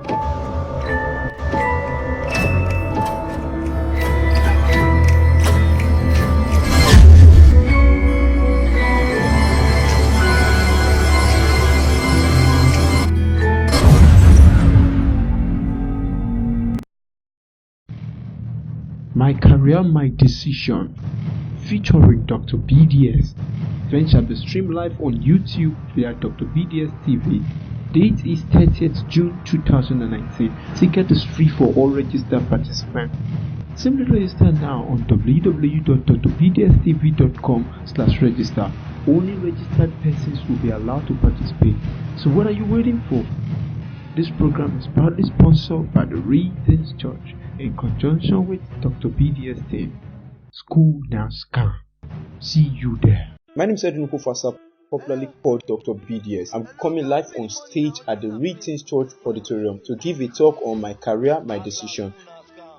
My Career, My Decision, featuring Dr. BDS. Event shall be streamed live on YouTube via Dr. BDS TV. Date is 30th June 2019. Ticket is free for all registered participants. Simply register now on www.drbdstv.com/register. Only registered persons will be allowed to participate. So what are you waiting for? This program is proudly sponsored by the Reasons Church in conjunction with Dr. BDS team. School Now Scam. See you there. My name is Edwin Kofasa, popularly called Dr. BDS. I'm coming live on stage at the Reasons Church Auditorium to give a talk on my career, my decision.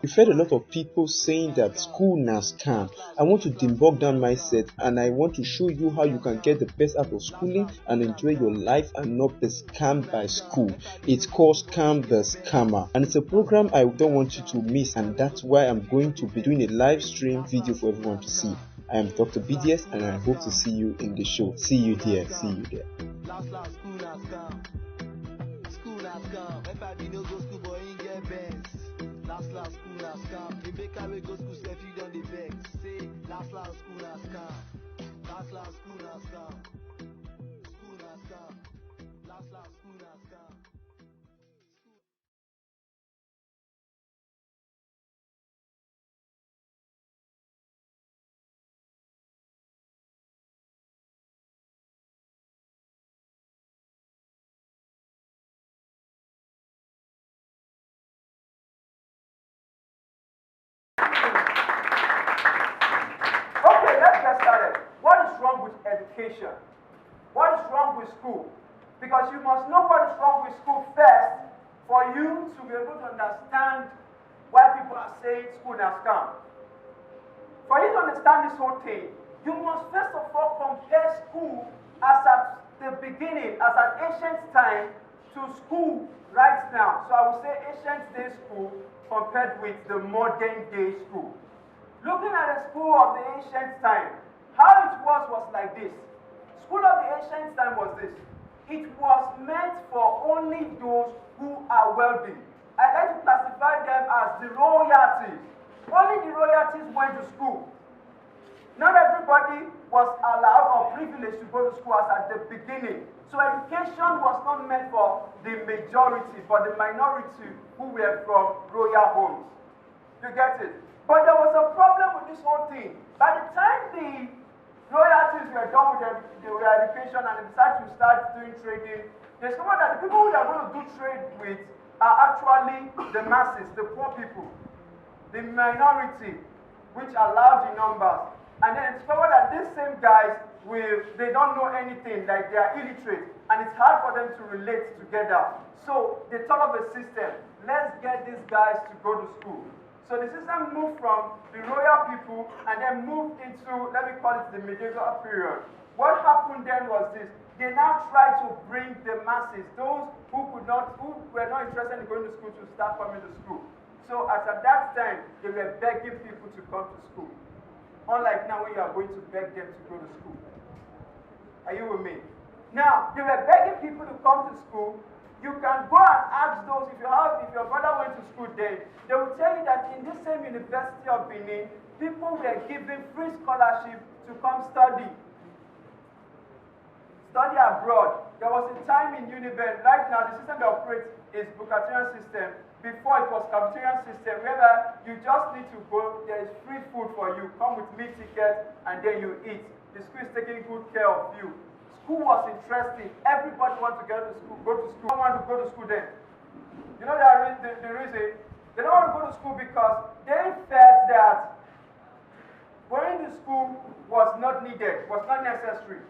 We've heard a lot of people saying that school now scam. I want to debunk that mindset, and I want to show you how you can get the best out of schooling and enjoy your life and not be scammed by school. It's called Scam the Scammer, and it's a program I don't want you to miss, and that's why I'm going to be doing a live stream video for everyone to see. I am Dr. BDS, and I hope to see you in the show. See you there. See you there. Last school na scam. The baker wey go school sef you don dey vex. Say last school na scam. Last school na scam. School na scam. Last school na scam. Okay, let's get started. What is wrong with education? What is wrong with school? Because you must know what is wrong with school first for you to be able to understand why people are saying school na scam. For you to understand this whole thing, you must first of all compare school as at the beginning, as at ancient time, to school right now. So I would say ancient day school compared with the modern day school. Looking at the school of the ancient time, how it was like this. School of the ancient time was this. It was meant for only those who are wealthy. I like to classify them as the royalties. Only the royalties went to school. Not everybody was allowed or privileged to go to school as at the beginning. So education was not meant for the majority, but the minority who were from royal homes. You get it? But there was a problem with this whole thing. By the time the royalties were done with their education and they decided to start doing trading, they discovered that the people who they are going to do trade with are actually the masses, the poor people, the minority, which are large in numbers. And then they discovered that these same guys they don't know anything, like they are illiterate, and it's hard for them to relate together. So they thought of a system. Let's get these guys to go to school. So the system moved from the royal people and then moved into, let me call it the medieval period. What happened then was this. They now tried to bring the masses, those who were not interested in going to school, to start coming to school. So at that time, they were begging people to come to school. Unlike now when you are going to beg them to go to school. Are you with me? Now, they were begging people to come to school. You can go and ask those, if your brother went to school then, they will tell you that in this same University of Benin, people were given free scholarship to come study abroad. There was a time in Uniben, right now the system they operate is Bukatarian system. Before it was cafeterian system, whereby you just need to go, there is free food for you, come with meal ticket, and then you eat. The school is taking good care of you. School was interesting. Everybody wanted to go to school. Don't want to go to school then. You know the reason? They don't want to go to school because they felt that going to school was not needed, was not necessary.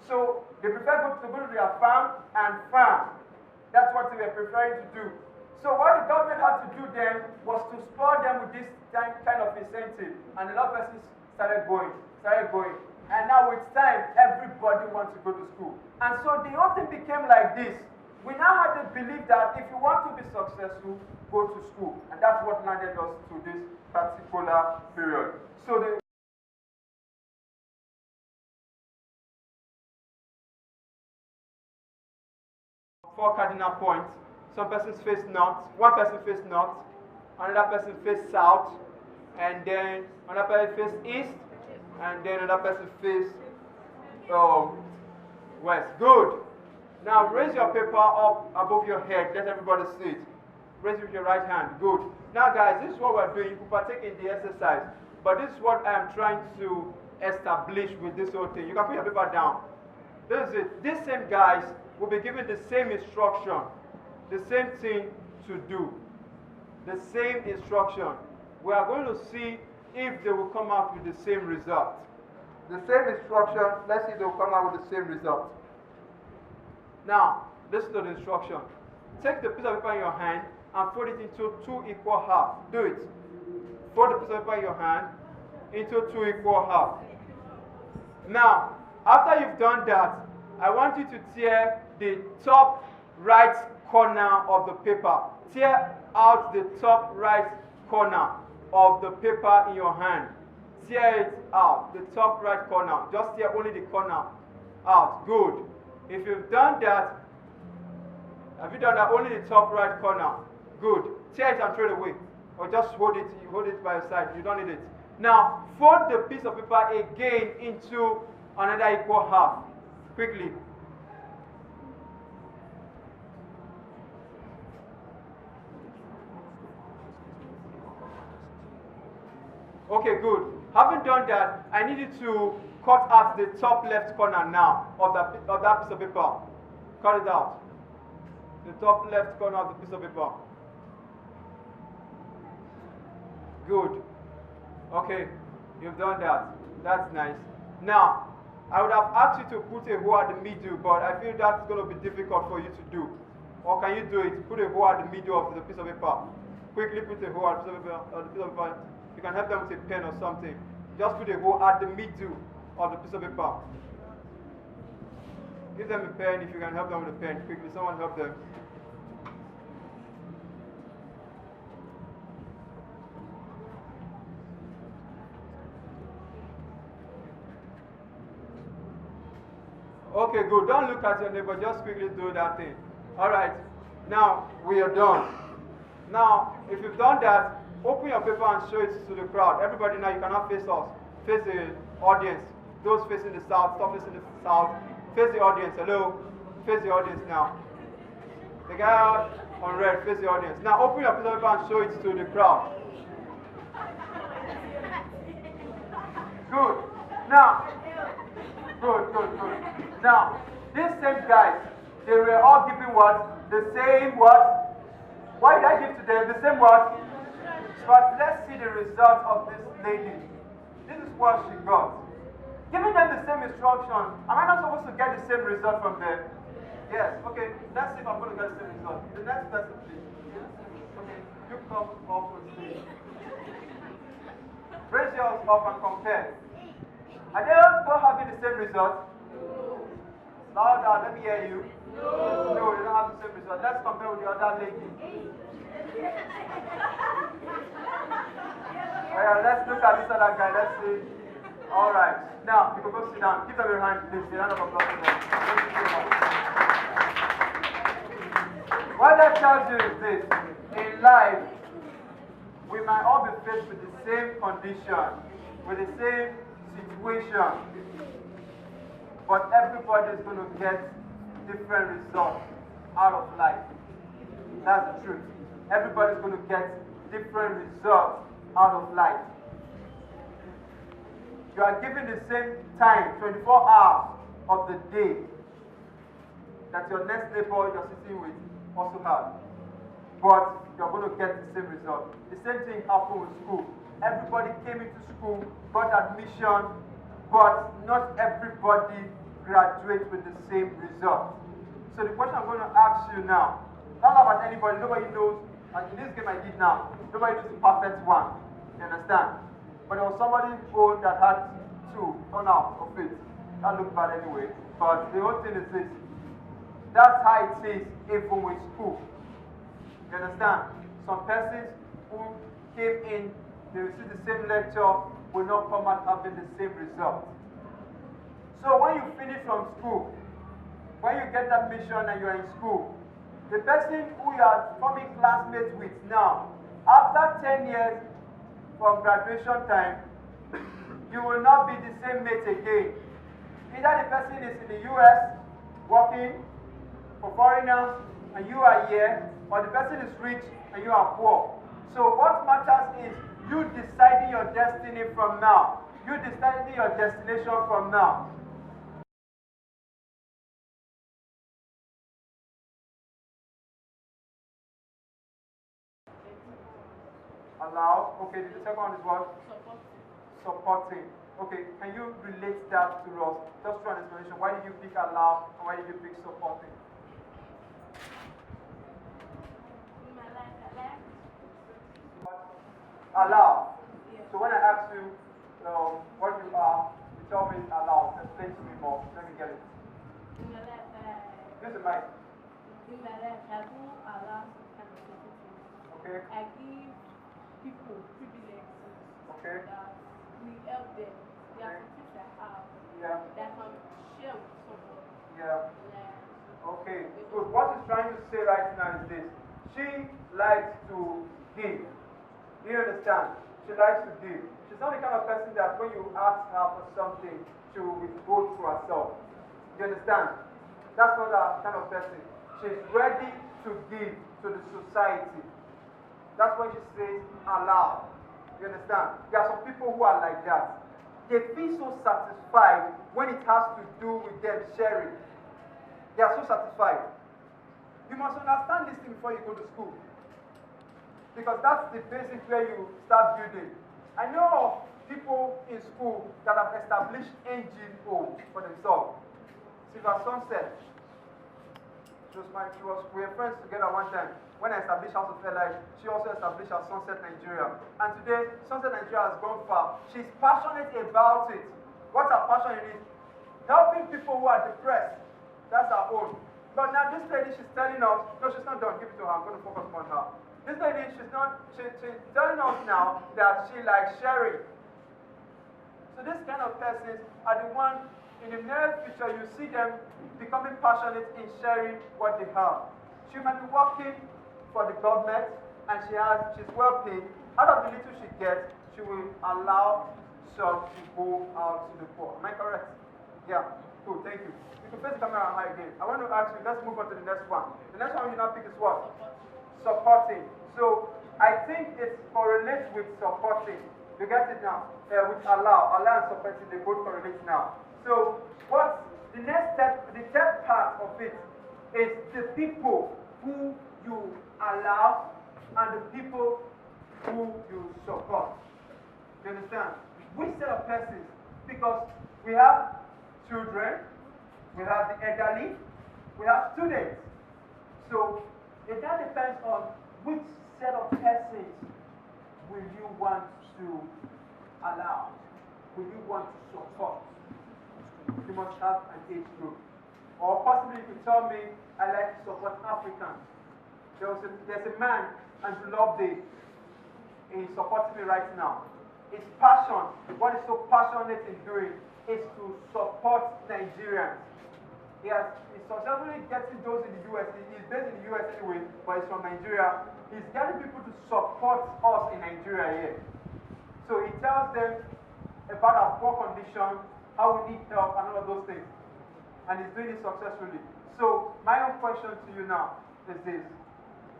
So they preferred to go to their farm and farm. That's what they were preferring to do. So what the government had to do then was to spur them with this kind of incentive. And a lot of persons started going. And now with time, everybody wants to go to school. And so the whole thing became like this. We now had the belief that if you want to be successful, go to school. And that's what landed us to this particular period. So the four cardinal points. Some persons face north, one person face north, another person face south, and then another person face east, and then another person face west. Good. Now raise your paper up above your head. Let everybody see it. Raise it with your right hand. Good. Now guys, this is what we're doing. You can partake in the exercise. But this is what I'm trying to establish with this whole thing. You can put your paper down. This is it. These same guys will be given the same instruction, the same thing to do, the same instruction. We are going to see if they will come out with the same result. The same instruction, let's see if they will come out with the same result. Now, listen to the instruction. Take the piece of paper in your hand and fold it into 2 equal halves. Do it. Fold the piece of paper in your hand into 2 equal halves. Now, after you've done that, I want you to tear the top right corner of the paper. Tear out the top right corner of the paper in your hand. Tear it out, the top right corner. Just tear only the corner out. Good. If you've done that, have you done that? Only the top right corner. Good. Tear it and throw it away. Or just hold it. You hold it by your side. You don't need it. Now, fold the piece of paper again into another equal half. Quickly. Okay, good. Having done that, I need you to cut out the top left corner now of that piece of paper. Cut it out. The top left corner of the piece of paper. Good. Okay, you've done that. That's nice. Now, I would have asked you to put a hole at the middle, but I feel that's going to be difficult for you to do. Or can you do it? Put a hole at the middle of the piece of paper. Quickly put a hole at the piece of paper. You can help them with a pen or something. Just put a hole at the middle of the piece of paper. Give them a pen if you can help them with a pen. Quickly, someone help them. Okay, good. Don't look at your neighbor. Just quickly do that thing. All right. Now, we are done. Now, if you've done that, open your paper and show it to the crowd. Everybody now, you cannot face us. Face the audience. Those facing the south, stop facing the south. Face the audience. Hello? Face the audience now. The guy on red, face the audience. Now, open your piece of paper and show it to the crowd. Good. Now, good. Now, these same guys, they were all giving what? The same what? Why did I give to them? The same what? But let's see the result of this lady. This is what she got. Giving them the same instruction. Am I not supposed to get the same result from them? Yes. Okay. Let's see if I'm going to get the same result. The next person, please. Okay. You come up on stage. Raise yours up and compare. Are they all having the same result? No. Louder, let me hear you. No. No, they don't have the same result. Let's compare with the other lady. Let's look at this other guy. Let's see. All right. Now, you can go sit down. Give them your hand, please. A round of applause for them. What that tells you is this. In life, we might all be faced with the same condition, with the same situation, but everybody is going to get different results out of life. That's the truth. Everybody's going to get different results out of life. You are given the same time, 24 hours of the day, that your next neighbor you're sitting with also has. But you're going to get the same result. The same thing happened with school. Everybody came into school, got admission, but not everybody graduates with the same result. So the question I'm going to ask you now, not about anybody, nobody knows, and in this game I did now, nobody knows the perfect one. You understand? But there was somebody who that had 2 turn out of it. That looked bad anyway. But the whole thing is this. That's how it is even with school. You understand? Some persons who came in, they received the same lecture, will not come out having the same result. So when you finish from school, when you get that mission and you're in school, the person who you are forming classmates with now, after 10 years from graduation time, you will not be the same mate again. Either the person is in the US working for foreigners and you are here, or the person is rich and you are poor. So what matters is you deciding your destiny from now. You deciding your destination from now. Allow. Okay, the second one is what? Supporting. Okay, can you relate that to us? Just through an explanation. Why did you pick allow and why did you pick supporting? Allow. So when I ask you what you are, you tell me allow. Explain to me more. Let me get it. Use the mic. Okay. I give people privileges. Okay. That we help them. There are some things I have that can share with someone. Yeah. Like, Okay. Good. What he's trying to say right now is this. She likes to give. Do you understand? She likes to give. She's not the kind of person that when you ask her for something, she will withhold to herself. Do you understand? That's not that kind of person. She's ready to give to the society. That's why she says allow. You understand? There are some people who are like that. They feel so satisfied when it has to do with them sharing. They are so satisfied. You must understand this thing before you go to school. Because that's the basis where you start building. I know of people in school that have established NGO for themselves. Silver Sunset. We were friends together one time. When I established House of Life, she also established her Sunset Nigeria. And today, Sunset Nigeria has gone far. She's passionate about it. What's her passion in it? Helping people who are depressed. That's her own. But now this lady, she's telling us, no, she's not done. Give it to her. I'm going to focus on her. This lady, she's telling us now that she likes sharing. So this kind of persons are the ones in the near future you see them becoming passionate in sharing what they have. She might be working for the government and she's well paid. Out of the little she gets, she will allow some to go out to the poor. Am I correct? Yeah. Cool, thank you. You can face the camera high again. I want to ask you, let's move on to the next one. The next one you now pick is what? Supporting. So I think it correlates with supporting. You get it now? With allow and supporting, they both correlate now. So what the next step, the third part of it is the people who you allow and the people who you support. You understand? Which set of persons? Because we have children, we have the elderly, we have students. So it that depends on which set of persons will you want to allow, will you want to support. You must have an age group. Or possibly you could tell me, I like to support Africans. There's a man, Andrew Loveday, he's supporting me right now. His passion, what he's so passionate in doing, is to support Nigerians. He's successfully getting those in the US. He's based in the US anyway, but he's from Nigeria. He's getting people to support us in Nigeria here. So he tells them about our poor condition, how we need help, and all of those things. And he's doing it successfully. So my own question to you now is this.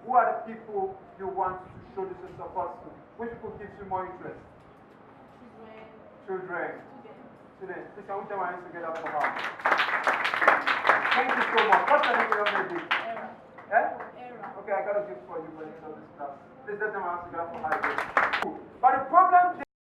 Who are the people you want to show this support to? Which people gives you more interest? Children. Students. Please can we tell our hands together for her? Thank you so much. What's your name, young lady? Era. Eh? Okay, I got a gift for you for the end of this class. Please let them hands together for her again. Cool. But the problem